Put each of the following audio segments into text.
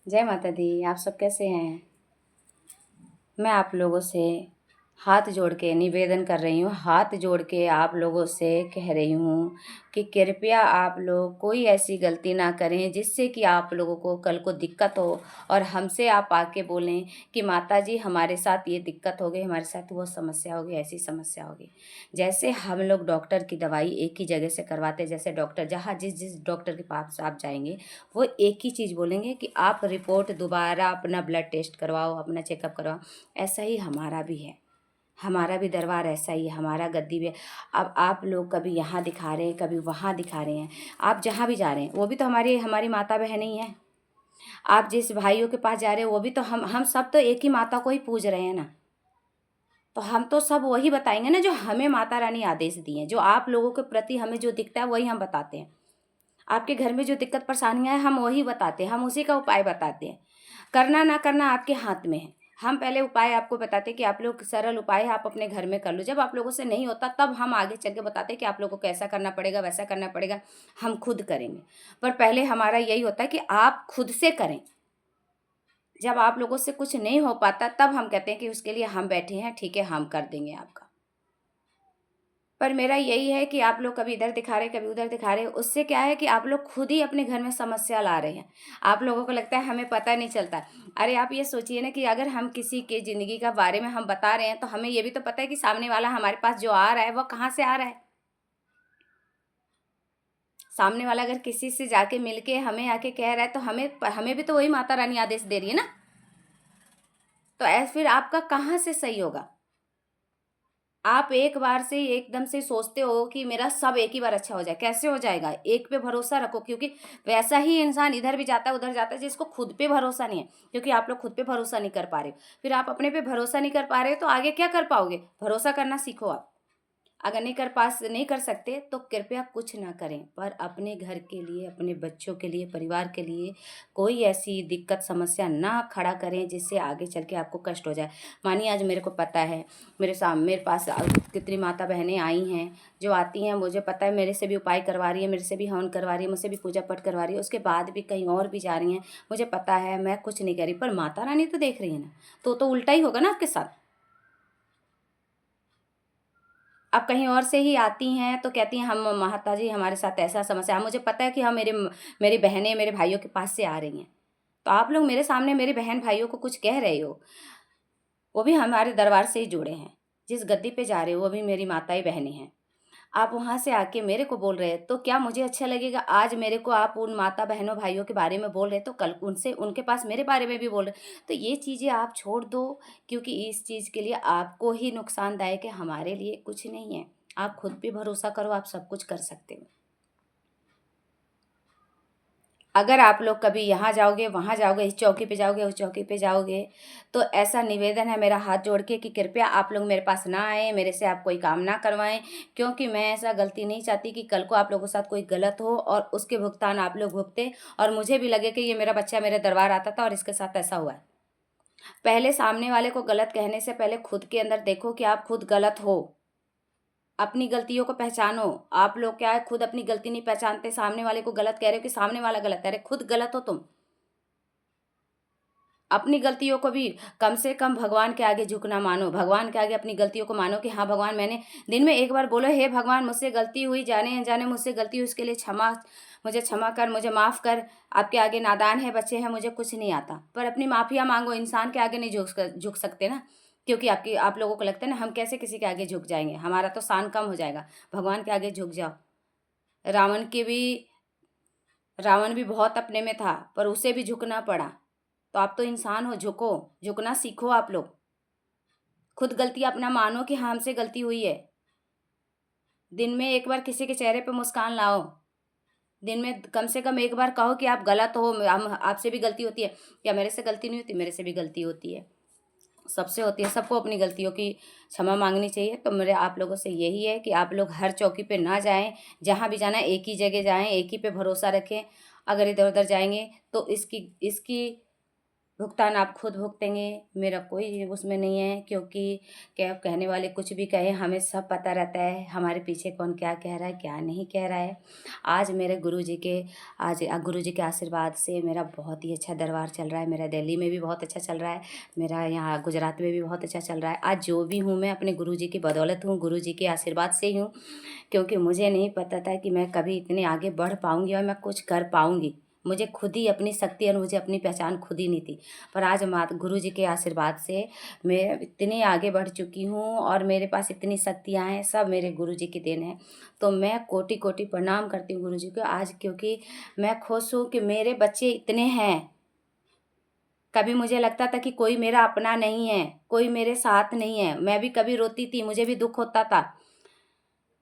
जय माता दी। आप सब कैसे हैं? मैं आप लोगों से हाथ जोड़ के निवेदन कर रही हूँ, हाथ जोड़ के आप लोगों से कह रही हूँ कि कृपया आप लोग कोई ऐसी गलती ना करें जिससे कि आप लोगों को कल को दिक्कत हो और हमसे आप आके बोलें कि माता जी हमारे साथ ये दिक्कत हो गई, हमारे साथ वो समस्या हो गई, ऐसी समस्या हो गई। जैसे हम लोग डॉक्टर की दवाई एक ही जगह से करवाते, जैसे डॉक्टर जहाँ जिस जिस डॉक्टर के पास आप जाएंगे वो एक ही चीज़ बोलेंगे कि आप रिपोर्ट दोबारा अपना ब्लड टेस्ट करवाओ, अपना चेकअप करवाओ। ऐसा ही हमारा भी है, हमारा भी दरबार ऐसा ही है, हमारा गद्दी भी है। अब आप लोग कभी यहाँ दिखा रहे हैं, कभी वहाँ दिखा रहे हैं, आप जहाँ भी जा रहे हैं वो भी तो हमारी हमारी माता बहन ही हैं। आप जिस भाइयों के पास जा रहे हैं वो भी तो हम सब तो एक ही माता को ही पूज रहे हैं ना। तो हम तो सब वही बताएंगे ना जो हमें माता रानी आदेश दिए हैं, जो आप लोगों के प्रति हमें जो दिखता है वही हम बताते हैं। आपके घर में जो दिक्कत परेशानियां हैं हम वही बताते हैं, हम उसी का उपाय बताते हैं। करना ना करना आपके हाथ में है। हम पहले उपाय आपको बताते हैं कि आप लोग सरल उपाय है आप अपने घर में कर लो। जब आप लोगों से नहीं होता तब हम आगे चल के बताते हैं कि आप लोगों को ऐसा करना पड़ेगा, वैसा करना पड़ेगा, हम खुद करेंगे। पर पहले हमारा यही होता है कि आप खुद से करें। जब आप लोगों से कुछ नहीं हो पाता तब हम कहते हैं कि उसके लिए हम बैठे हैं, ठीक है हम कर देंगे आपका। पर मेरा यही है कि आप लोग कभी इधर दिखा रहे कभी उधर दिखा रहे, उससे क्या है कि आप लोग खुद ही अपने घर में समस्या ला रहे हैं। आप लोगों को लगता है हमें पता नहीं चलता। अरे आप ये सोचिए ना कि अगर हम किसी के ज़िंदगी का बारे में हम बता रहे हैं तो हमें ये भी तो पता है कि सामने वाला हमारे पास जो आ रहा है वो कहाँ से आ रहा है। सामने वाला अगर किसी से जाके मिल के हमें आके कह रहा है तो हमें हमें भी तो वही माता रानी आदेश दे रही है ना। तो ऐसे फिर आपका कहाँ से सही होगा? आप एक बार से एकदम से सोचते हो कि मेरा सब एक ही बार अच्छा हो जाए, कैसे हो जाएगा? एक पे भरोसा रखो, क्योंकि वैसा ही इंसान इधर भी जाता है उधर जाता है जिसको खुद पे भरोसा नहीं है। क्योंकि आप लोग खुद पे भरोसा नहीं कर पा रहे हो, फिर आप अपने पे भरोसा नहीं कर पा रहे हो तो आगे क्या कर पाओगे? भरोसा करना सीखो आप। अगर नहीं कर सकते तो कृपया कुछ ना करें, पर अपने घर के लिए, अपने बच्चों के लिए, परिवार के लिए कोई ऐसी दिक्कत समस्या ना खड़ा करें जिससे आगे चल के आपको कष्ट हो जाए। मानिए आज मेरे को पता है, मेरे पास कितनी माता बहनें आई हैं, जो आती हैं मुझे पता है मेरे से भी उपाय करवा रही है, मेरे से भी हवन करवा रही है, मुझसे भी पूजा पाठ करवा रही है, उसके बाद भी कहीं और भी जा रही हैं। मुझे पता है मैं कुछ नहीं कर रही, पर माता रानी तो देख रही है ना। तो उल्टा ही होगा ना आपके साथ। अब कहीं और से ही आती हैं तो कहती हैं हम माता जी हमारे साथ ऐसा समस्या है। मुझे पता है कि हम मेरी बहनें मेरे भाइयों के पास से आ रही हैं। तो आप लोग मेरे सामने मेरे बहन भाइयों को कुछ कह रहे हो, वो भी हमारे दरबार से ही जुड़े हैं। जिस गद्दी पे जा रहे हो वो भी मेरी माताएं बहनें हैं। आप वहाँ से आके मेरे को बोल रहे हैं तो क्या मुझे अच्छा लगेगा? आज मेरे को आप उन माता बहनों भाइयों के बारे में बोल रहे हैं तो कल उनसे उनके पास मेरे बारे में भी बोल रहे हैं। तो ये चीज़ें आप छोड़ दो, क्योंकि इस चीज़ के लिए आपको ही नुकसानदायक है, हमारे लिए कुछ नहीं है। आप खुद पे भरोसा करो, आप सब कुछ कर सकते हो। अगर आप लोग कभी यहाँ जाओगे, वहाँ जाओगे, इस चौकी पे जाओगे, उस चौकी पे जाओगे, तो ऐसा निवेदन है मेरा हाथ जोड़ के कि कृपया आप लोग मेरे पास ना आएँ, मेरे से आप कोई काम ना करवाएँ, क्योंकि मैं ऐसा गलती नहीं चाहती कि कल को आप लोगों के साथ कोई गलत हो और उसके भुगतान आप लोग भुगतें और मुझे भी लगे कि ये मेरा बच्चा मेरे दरबार आता था और इसके साथ ऐसा हुआ है। पहले सामने वाले को गलत कहने से पहले खुद के अंदर देखो कि आप खुद गलत हो। अपनी गलतियों को पहचानो। आप लोग क्या है, खुद अपनी गलती नहीं पहचानते, सामने वाले को गलत कह रहे हो कि सामने वाला गलत है। अरे खुद गलत हो तुम। अपनी गलतियों को भी कम से कम भगवान के आगे झुकना मानो, भगवान के आगे अपनी गलतियों को मानो कि हाँ भगवान, मैंने दिन में एक बार बोलो हे भगवान मुझसे गलती हुई, जाने अनजाने मुझसे गलती हुई, उसके लिए मुझे क्षमा कर, मुझे माफ़ कर। आपके आगे नादान है, बच्चे हैं, मुझे कुछ नहीं आता। पर अपनी माफिया मांगो, इंसान के आगे नहीं झुक सकते ना। क्योंकि आप लोगों को लगता है ना हम कैसे किसी के आगे झुक जाएंगे, हमारा तो शान कम हो जाएगा। भगवान के आगे झुक जाओ। रावण के भी रावण भी बहुत अपने में था पर उसे भी झुकना पड़ा। तो आप तो इंसान हो, झुको, झुकना सीखो आप लोग। खुद गलती अपना मानो कि हाँ हमसे गलती हुई है। दिन में एक बार किसी के चेहरे पे मुस्कान लाओ। दिन में कम से कम एक बार कहो कि आप गलत हो, हम आपसे भी गलती होती है। क्या मेरे से गलती नहीं होती? मेरे से भी गलती होती है, सबसे होती है। सबको अपनी गलतियों की क्षमा मांगनी चाहिए। तो मेरे आप लोगों से यही है कि आप लोग हर चौकी पे ना जाएं, जहाँ भी जाना है एक ही जगह जाएं, एक ही पे भरोसा रखें। अगर इधर उधर जाएंगे तो इसकी इसकी भुगतान आप खुद भुगतेंगे, मेरा कोई उसमें नहीं है, क्योंकि क्या कहने वाले कुछ भी कहें, हमें सब पता रहता है हमारे पीछे कौन क्या कह रहा है, क्या नहीं कह रहा है। आज मेरे गुरुजी के आशीर्वाद से मेरा बहुत ही अच्छा दरबार चल रहा है। मेरा दिल्ली में भी बहुत अच्छा चल रहा है, मेरा यहाँ गुजरात में भी बहुत अच्छा चल रहा है। आज जो भी हूँ मैं अपने गुरुजी की बदौलत हूँ, गुरुजी के आशीर्वाद से ही हूँ, क्योंकि मुझे नहीं पता था कि मैं कभी इतने आगे बढ़ पाऊँगी और मैं कुछ कर पाऊँगी। मुझे खुद ही अपनी शक्ति और मुझे अपनी पहचान खुद ही नहीं थी। पर आज माता गुरु जी के आशीर्वाद से मैं इतनी आगे बढ़ चुकी हूँ और मेरे पास इतनी शक्तियाँ हैं, सब मेरे गुरु जी की देन है। तो मैं कोटि कोटि प्रणाम करती हूँ गुरु जी को आज, क्योंकि मैं खुश हूँ कि मेरे बच्चे इतने हैं। कभी मुझे लगता था कि कोई मेरा अपना नहीं है, कोई मेरे साथ नहीं है, मैं भी कभी रोती थी, मुझे भी दुख होता था।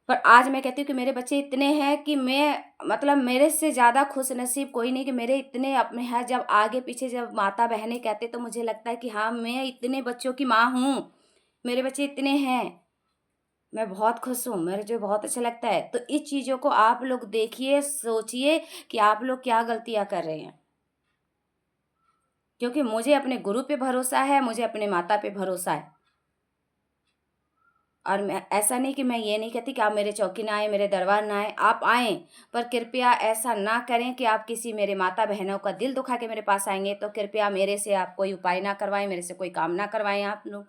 पर आज मैं कहती हूँ कि मेरे बच्चे इतने हैं कि मैं मतलब मेरे से ज़्यादा खुश नसीब कोई नहीं कि मेरे इतने अपने हैं। जब आगे पीछे जब माता बहनें कहते तो मुझे लगता है कि हाँ, मैं इतने बच्चों की माँ हूँ, मेरे बच्चे इतने हैं, मैं बहुत खुश हूँ, मेरे जो बहुत अच्छा लगता है। तो इस चीज़ों को आप लोग देखिए, सोचिए कि आप लोग क्या गलतियाँ कर रहे हैं, क्योंकि मुझे अपने गुरु पे भरोसा है, मुझे अपने माता पे भरोसा है। और मैं ऐसा नहीं कि मैं ये नहीं कहती कि आप मेरे चौकी ना आएँ, मेरे दरबार ना आएँ, आप आएँ, पर कृपया ऐसा ना करें कि आप किसी मेरे माता बहनों का दिल दुखा के मेरे पास आएँगे, तो कृपया मेरे से आप कोई उपाय ना करवाएँ, मेरे से कोई काम ना करवाएँ आप लोग।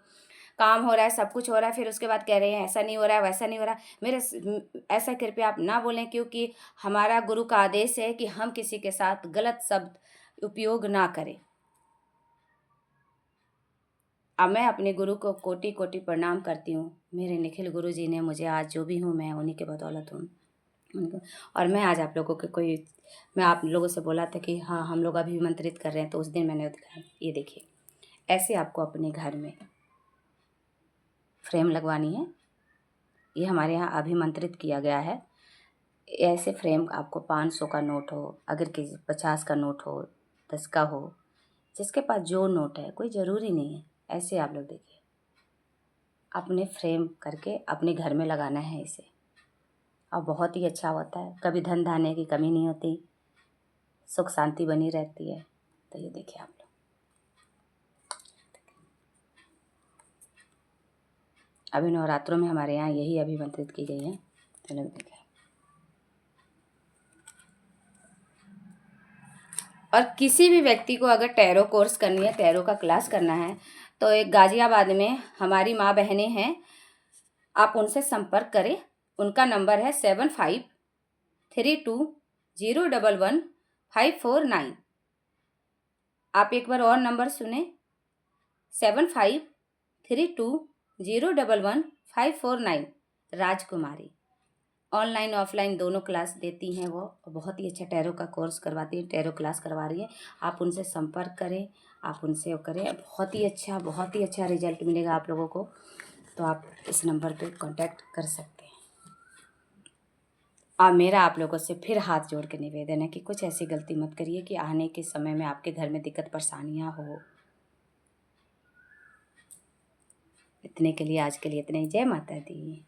काम हो रहा है, सब कुछ हो रहा है, फिर उसके बाद कह रहे हैं ऐसा नहीं हो रहा है, वैसा नहीं हो रहा है। ऐसा कृपया आप ना बोलें, क्योंकि हमारा गुरु का आदेश है कि हम किसी के साथ गलत शब्द उपयोग ना करें। अब मैं अपने गुरु को कोटि कोटि प्रणाम करती हूँ। मेरे निखिल गुरु जी ने मुझे आज जो भी हूँ मैं उन्हीं के बदौलत हूँ उनको। और मैं आज आप लोगों के मैं आप लोगों से बोला था कि हाँ, हम लोग अभिमंत्रित कर रहे हैं, तो उस दिन मैंने दिखाया। ये देखिए, ऐसे आपको अपने घर में फ्रेम लगवानी है। ये हमारे यहाँ अभिमंत्रित किया गया है। ऐसे फ्रेम आपको 500 का नोट हो, अगर किसी 50 का नोट हो, 10 का हो, जिसके पास जो नोट है, कोई ज़रूरी नहीं है। ऐसे आप लोग देखिए, अपने फ्रेम करके अपने घर में लगाना है इसे, और बहुत ही अच्छा होता है। कभी धन धान्य की कमी नहीं होती, सुख शांति बनी रहती है। तो ये देखिए आप लोग, अभी नवरात्रों में हमारे यहाँ यही अभिमंत्रित की गई है। तो लोग देखिए, और किसी भी व्यक्ति को अगर टैरो कोर्स करनी है, टैरो का क्लास करना है, तो एक गाजियाबाद में हमारी माँ बहनें हैं, आप उनसे संपर्क करें। उनका नंबर है 7532011549। आप एक बार और नंबर सुने, 7532011549। राजकुमारी ऑनलाइन ऑफलाइन दोनों क्लास देती हैं वो, बहुत ही अच्छा टैरो का कोर्स करवाती है, टैरो क्लास करवा रही है। आप उनसे संपर्क करें, आप उनसे वो करें, बहुत ही अच्छा रिजल्ट मिलेगा आप लोगों को। तो आप इस नंबर पे कांटेक्ट कर सकते हैं। और मेरा आप लोगों से फिर हाथ जोड़ के निवेदन है कि कुछ ऐसी गलती मत करिए कि आने के समय में आपके घर में दिक्कत परेशानियाँ हो। इतने के लिए आज के लिए इतना ही। जय माता दी।